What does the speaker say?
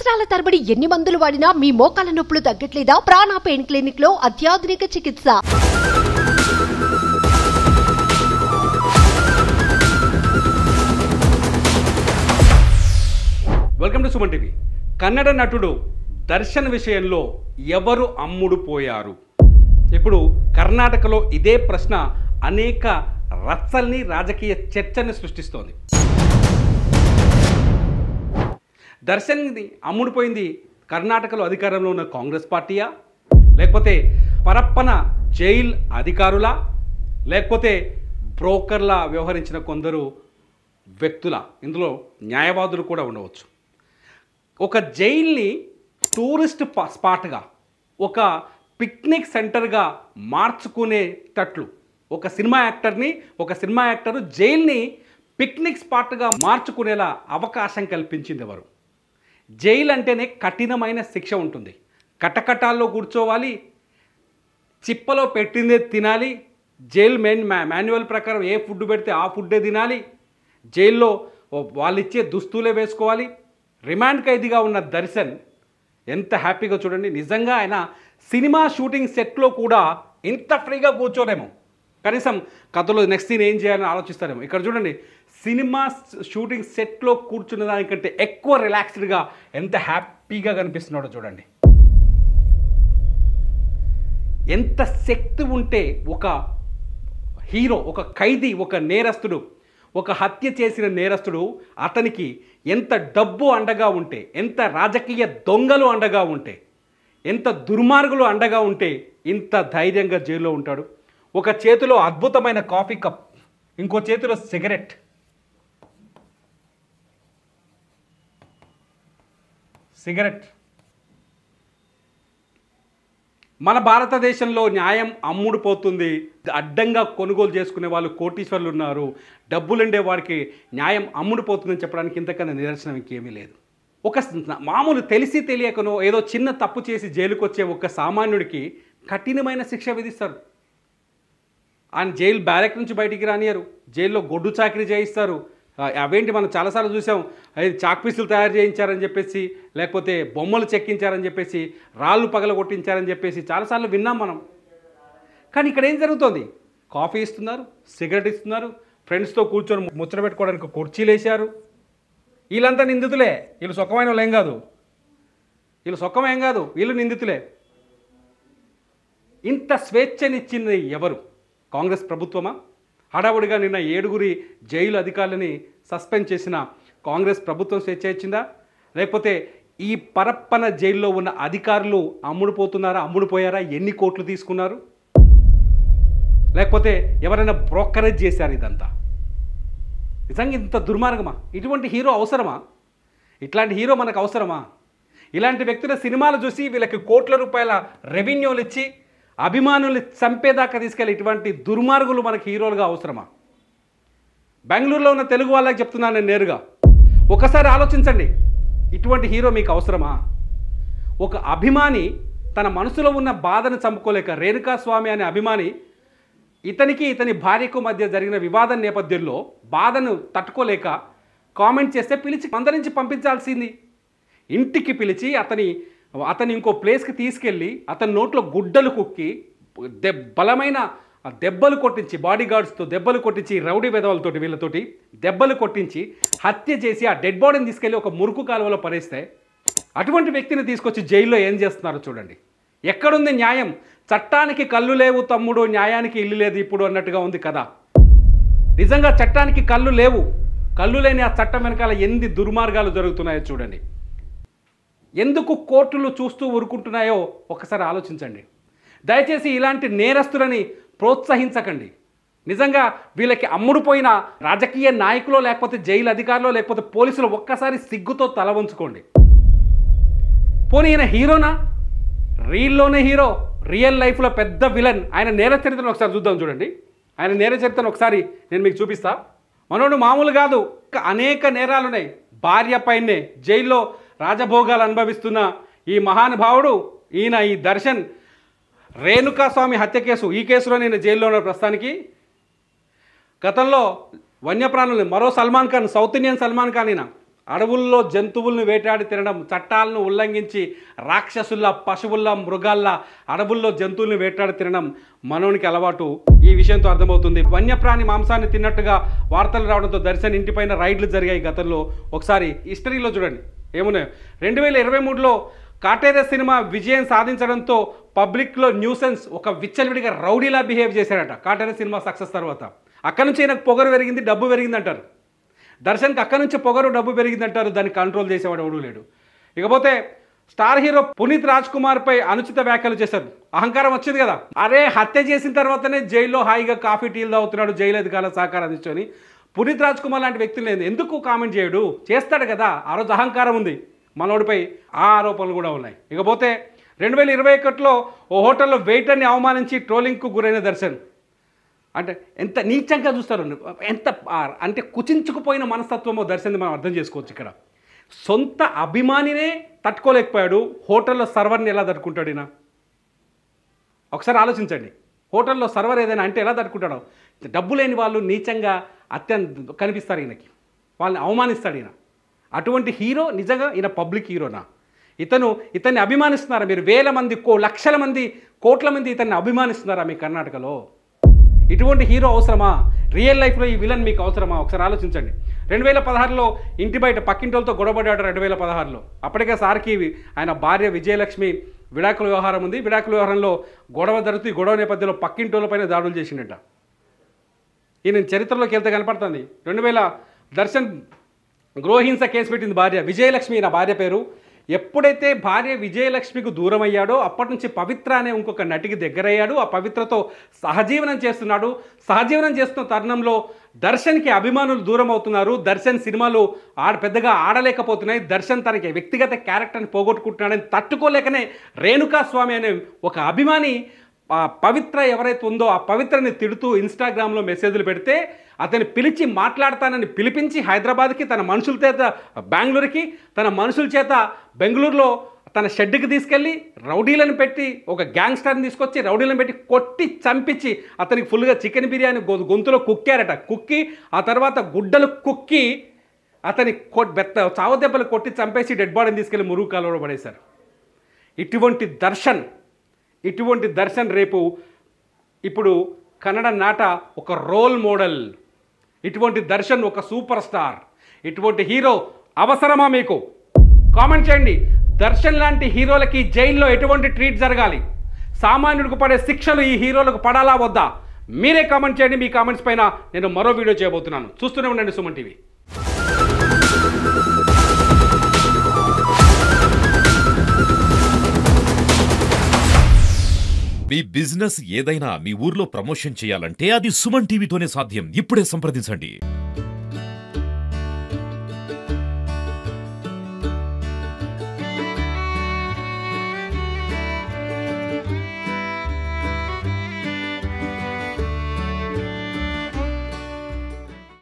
సంవత్సరాల తరబడి ఎన్ని మందులు వాడినా మీ మోకాల నొప్పులు తగ్గట్లేదా? ప్రాణ పెయిన్ క్లినిక్ లో అత్యాధునిక చికిత్స. Welcome to Suman TV. Kannada నటుడు దర్శన్ విషయంలో ఎవరు అమ్ముడు పోయారు? ఇప్పుడు కర్ణాటకలో ఇదే ప్రశ్న అనేక రచ్చల్ని రాజకీయ చర్చని సృష్టిస్తోంది. దర్శన్ది అమ్ముడుపోయింది కర్ణాటకలో అధికారంలో ఉన్న కాంగ్రెస్ పార్టీయా, లేకపోతే పరప్పన జైల్ అధికారులా, లేకపోతే బ్రోకర్లా వ్యవహరించిన కొందరు వ్యక్తుల? ఇందులో న్యాయవాదులు కూడా ఉండవచ్చు. ఒక జైల్ని టూరిస్ట్ స్పాట్గా, ఒక పిక్నిక్ సెంటర్గా మార్చుకునేటట్లు ఒక సినిమా యాక్టరు జైల్ని పిక్నిక్ స్పాట్గా మార్చుకునేలా అవకాశం కల్పించింది ఎవరు? జైలు అంటేనే కఠినమైన శిక్ష ఉంటుంది. కటకటాల్లో కూర్చోవాలి, చిప్పలో పెట్టిందే తినాలి, జైలు మాన్యువల్ ప్రకారం ఏ ఫుడ్ పెడితే ఆ ఫుడ్డే తినాలి, జైల్లో వాళ్ళు ఇచ్చే దుస్తులే వేసుకోవాలి. రిమాండ్ ఖైదీగా ఉన్న దర్శన్ ఎంత హ్యాపీగా చూడండి. నిజంగా ఆయన సినిమా షూటింగ్ సెట్లో కూడా ఇంత ఫ్రీగా కూర్చోలేమో, కనీసం కథలో నెక్స్ట్ సీన్ ఏం చేయాలని ఆలోచిస్తారేమో. ఇక్కడ చూడండి, సినిమా షూటింగ్ సెట్లో కూర్చున్న దానికంటే ఎక్కువ రిలాక్స్డ్గా ఎంత హ్యాపీగా కనిపిస్తున్నాడో చూడండి. ఎంత శక్తి ఉంటే ఒక హీరో, ఒక ఖైదీ, ఒక నేరస్తుడు, ఒక హత్య చేసిన నేరస్తుడు, అతనికి ఎంత డబ్బు అండగా ఉంటే, ఎంత రాజకీయ దొంగలు అండగా ఉంటే, ఎంత దుర్మార్గులు అండగా ఉంటే ఇంత ధైర్యంగా జైల్లో ఉంటాడు. ఒక చేతిలో అద్భుతమైన కాఫీ కప్, ఇంకో చేతిలో సిగరెట్. మన భారతదేశంలో న్యాయం అమ్ముడుపోతుంది. అడ్డంగా కొనుగోలు చేసుకునే వాళ్ళు కోటీశ్వర్లు ఉన్నారు. డబ్బులుండే వాడికి న్యాయం అమ్ముడుపోతుందని చెప్పడానికి ఇంతకన్నా నిదర్శనం ఇంకేమీ లేదు. ఒక మామూలు తెలిసి తెలియకనో ఏదో చిన్న తప్పు చేసి జైలుకు వచ్చే ఒక సామాన్యుడికి కఠినమైన శిక్ష విధిస్తారు. ఆయన జైలు బ్యారెక్ నుంచి బయటికి రానియరు, జైల్లో గొడ్డు చాకరీ చేయిస్తారు. అవేంటి మనం చాలాసార్లు చూసాం, అది చాక్ పీసులు తయారు చేయించారని చెప్పేసి, లేకపోతే బొమ్మలు చెక్కించారని చెప్పేసి, రాళ్ళు పగల కొట్టించారని చెప్పేసి చాలాసార్లు విన్నాం మనం. కానీ ఇక్కడ ఏం జరుగుతుంది? కాఫీ ఇస్తున్నారు, సిగరెట్ ఇస్తున్నారు, ఫ్రెండ్స్తో కూర్చొని ముచ్చట పెట్టుకోవడానికి కుర్చీలు వేశారు. వీళ్ళంతా నిందితులే. వీళ్ళు సుఖమైన వాళ్ళు ఏం కాదు, వీళ్ళు నిందితులే. ఇంత స్వేచ్ఛనిచ్చింది ఎవరు? కాంగ్రెస్ ప్రభుత్వమా? హడావుడిగా నిన్న 7 జైలు అధికారులని సస్పెండ్ చేసిన కాంగ్రెస్ ప్రభుత్వం స్వేచ్ఛ ఇచ్చిందా? లేకపోతే ఈ పరప్పన జైల్లో ఉన్న అధికారులు అమ్ముడుపోయారా? ఎన్ని కోట్లు తీసుకున్నారు? లేకపోతే ఎవరైనా బ్రోకరేజ్ చేశారు? ఇదంతా నిజంగా ఇంత దుర్మార్గమా? ఇటువంటి హీరో అవసరమా? ఇట్లాంటి హీరో మనకు అవసరమా? ఇలాంటి వ్యక్తుల సినిమాలు చూసి వీళ్ళకి కోట్ల రూపాయల రెవెన్యూలు ఇచ్చి అభిమానుల్ని చంపేదాకా తీసుకెళ్ళి ఇటువంటి దుర్మార్గులు మనకి హీరోలుగా అవసరమా? బెంగళూరులో ఉన్న తెలుగు వాళ్ళకి చెప్తున్నాను నేను నేరుగా, ఒకసారి ఆలోచించండి, ఇటువంటి హీరో మీకు అవసరమా? ఒక అభిమాని తన మనసులో ఉన్న బాధను చంపుకోలేక, రేణుకాస్వామి అనే అభిమాని ఇతని భార్యకు మధ్య జరిగిన వివాదం నేపథ్యంలో బాధను తట్టుకోలేక కామెంట్ చేస్తే పిలిచి మందరించి పంపించాల్సింది. ఇంటికి పిలిచి అతని ఇంకో ప్లేస్కి తీసుకెళ్ళి అతని నోట్లో గుడ్డలు కుక్కి బలమైన దెబ్బలు కొట్టించి, బాడీ గార్డ్స్తో దెబ్బలు కొట్టించి, రౌడీ వెధవలతోటి వీళ్ళతోటి దెబ్బలు కొట్టించి హత్య చేసి ఆ డెడ్ బాడీని తీసుకెళ్ళి ఒక మురుకు కాలువలో పడేస్తే అటువంటి వ్యక్తిని తీసుకొచ్చి జైల్లో ఏం చేస్తున్నారో చూడండి. ఎక్కడుంది న్యాయం? చట్టానికి కళ్ళు లేవు తమ్ముడు, న్యాయానికి ఇల్లు లేదు ఇప్పుడు అన్నట్టుగా ఉంది కదా. నిజంగా చట్టానికి కళ్ళు లేవు. కళ్ళు లేని ఆ చట్టం వెనకాల ఎన్ని దుర్మార్గాలు జరుగుతున్నాయో చూడండి. ఎందుకు కోర్టులు చూస్తూ ఊరుకుంటున్నాయో ఒకసారి ఆలోచించండి. దయచేసి ఇలాంటి నేరస్తులని ప్రోత్సహించకండి. నిజంగా వీళ్ళకి అమ్ముడుపోయిన రాజకీయ నాయకులో, లేకపోతే జైలు అధికారులు, లేకపోతే పోలీసులు ఒక్కసారి సిగ్గుతో తల వంచుకోండి. పోనీ ఈయన హీరోనా? రీల్లోనే హీరో, రియల్ లైఫ్లో పెద్ద విలన్. ఆయన నేర చరిత్రను ఒకసారి చూద్దాం. చూడండి, ఆయన నేర చరిత్రను ఒకసారి నేను మీకు చూపిస్తా. మనోడు మామూలు కాదు, అనేక నేరాలు ఉన్నాయి. భార్య పైనే జైల్లో రాజభోగాలు అనుభవిస్తున్న ఈ మహానుభావుడు ఈయన, ఈ దర్శన్ రేణుకాస్వామి హత్య కేసు, ఈ కేసులో నేను జైల్లో ఉన్న ప్రస్తుతానికి. గతంలో వన్యప్రాణులు మరో సల్మాన్ ఖాన్, సౌత్ ఇండియన్ సల్మాన్ ఖాన్ ఈయన, అడవుల్లో జంతువులను వేటాడి తినడం, చట్టాలను ఉల్లంఘించి రాక్షసుల్లా, పశువుల్లా, మృగాల్లా అడవుల్లో జంతువులను వేటాడి తినడం మనోనికి అలవాటు. ఈ విషయంతో అర్థమవుతుంది. వన్యప్రాణి మాంసాన్ని తిన్నట్టుగా వార్తలు రావడంతో దర్శన్ ఇంటిపైన రైడ్లు జరిగాయి గతంలో. ఒకసారి హిస్టరీలో చూడండి ఏమున్నాయో. 2023లో కాటేర సినిమా విజయం సాధించడంతో పబ్లిక్లో న్యూసెన్స్, ఒక విచ్చలవిడిగా రౌడీలా బిహేవ్ చేశాడట కాటేర సినిమా సక్సెస్ తర్వాత. అక్కడి నుంచి ఈయనకు పొగరు పెరిగింది, డబ్బు పెరిగింది అంటారు. దర్శన్కి అక్కడి నుంచి పొగరు, డబ్బు పెరిగింది అంటారు. దాన్ని కంట్రోల్ చేసేవాడు ఎవడూ లేడు. ఇకపోతే స్టార్ హీరో పునీత్ రాజ్ కుమార్పై అనుచిత వ్యాఖ్యలు చేశారు. అహంకారం వచ్చింది కదా, అరే హత్య చేసిన తర్వాతనే జైల్లో హాయిగా కాఫీ టీలు తాగుతున్నాడు జైలు అధికారుల సహకారం అందించుకొని. పునీత్ రాజ్ కుమార్ లాంటి వ్యక్తులు ఎందుకు కామెంట్ చేయడు? చేస్తాడు కదా, ఆ రోజు అహంకారం ఉంది మనోడిపై. ఆ ఆరోపణలు కూడా ఉన్నాయి. ఇకపోతే 2021లో ఓ హోటల్లో వెయిటర్ని అవమానించి ట్రోలింగ్కు గురైన దర్శన్. అంటే ఎంత నీచంగా చూస్తారు, ఎంత అంటే కుచించుకుపోయిన మనస్తత్వమో దర్శన్ మనం అర్థం చేసుకోవచ్చు. ఇక్కడ సొంత అభిమానినే తట్టుకోలేకపోయాడు, హోటల్లో సర్వర్ని ఎలా తట్టుకుంటాడు ఈయన? ఒకసారి ఆలోచించండి. హోటల్లో సర్వర్ ఏదైనా అంటే ఎలా తట్టుకుంటాడో. డబ్బు లేని వాళ్ళు నీచంగా అత్యంత కనిపిస్తారు ఈయనకి, వాళ్ళని అవమానిస్తాడు ఈయన. అటువంటి హీరో నిజంగా ఈయన పబ్లిక్ హీరోనా? ఇతన్ని అభిమానిస్తున్నారా మీరు? వేల మంది, లక్షల మంది, కోట్ల మంది ఇతన్ని అభిమానిస్తున్నారా మీ కర్ణాటకలో? ఇటువంటి హీరో అవసరమా? రియల్ లైఫ్లో ఈ విలన్ మీకు అవసరమా? ఒకసారి ఆలోచించండి. 2016లో ఇంటి బయట పక్కింటోళ్ళతో గొడవపడ్డాడు. 2016లో అప్పటికే సార్కి ఆయన భార్య విజయలక్ష్మి విడాకుల వ్యవహారం ఉంది. విడాకుల వ్యవహారంలో గొడవ జరుగుతూ, గొడవ నేపథ్యంలో పక్కింటోళ్ళపైన దాడులు చేసిండట. ఈయన చరిత్రలోకి వెళ్తే కనపడుతుంది. 2000 దర్శన్ గృహహింస కేసు పెట్టింది భార్య విజయలక్ష్మి, నా భార్య పేరు. ఎప్పుడైతే భార్య విజయలక్ష్మికి దూరం అయ్యాడో అప్పటి నుంచి పవిత్ర అనే ఇంకొక నటికి దగ్గరయ్యాడు. ఆ పవిత్రతో సహజీవనం చేస్తున్నాడు. సహజీవనం చేస్తున్న తరుణంలో దర్శన్కి అభిమానులు దూరం అవుతున్నారు. దర్శన్ సినిమాలు పెద్దగా ఆడలేకపోతున్నాయి. దర్శన్ తనకి వ్యక్తిగత క్యారెక్టర్ని పోగొట్టుకుంటున్నాడని తట్టుకోలేకనే రేణుకాస్వామి అనే ఒక అభిమాని పవిత్ర ఎవరైతే ఉందో ఆ పవిత్రని తిడుతూ ఇన్స్టాగ్రామ్లో మెసేజ్లు పెడితే అతన్ని పిలిచి మాట్లాడతానని పిలిపించి హైదరాబాద్కి, తన మనుషుల చేత బెంగళూరుకి, తన మనుషుల చేత బెంగళూరులో తన షెడ్కి తీసుకెళ్ళి రౌడీలను పెట్టి, ఒక గ్యాంగ్స్టర్ని తీసుకొచ్చి రౌడీలను పెట్టి కొట్టి చంపించి అతనికి ఫుల్గా చికెన్ బిర్యానీ గొంతులో కుక్కారట. కుక్కి ఆ తర్వాత గుడ్డలు కుక్కి అతని చావు దెబ్బలు కొట్టి చంపేసి డెడ్ బాడీని తీసుకెళ్ళి మురుగు కాలువలో పడేశారు. ఇటువంటి దర్శన్ రేపు ఇప్పుడు కన్నడ నాట ఒక రోల్ మోడల్. ఇటువంటి దర్శన్ ఒక సూపర్ స్టార్. ఇటువంటి హీరో అవసరమా మీకు? కామెంట్ చేయండి. దర్శన్ లాంటి హీరోలకి జైల్లో ఎటువంటి ట్రీట్ జరగాలి? సామాన్యుడికి పడే శిక్షలు ఈ హీరోలకు పడాలా వద్దా? మీరే కామెంట్ చేయండి. మీ కామెంట్స్ పైన నేను మరో వీడియో చేయబోతున్నాను. చూస్తూనే ఉండండి సుమన్ టీవీ. మీ బిజినెస్ ఏదైనా మీ ఊర్లో ప్రమోషన్ చేయాలంటే అది సుమన్ టీవీతోనే సాధ్యం. ఇప్పుడే సంప్రదించండి.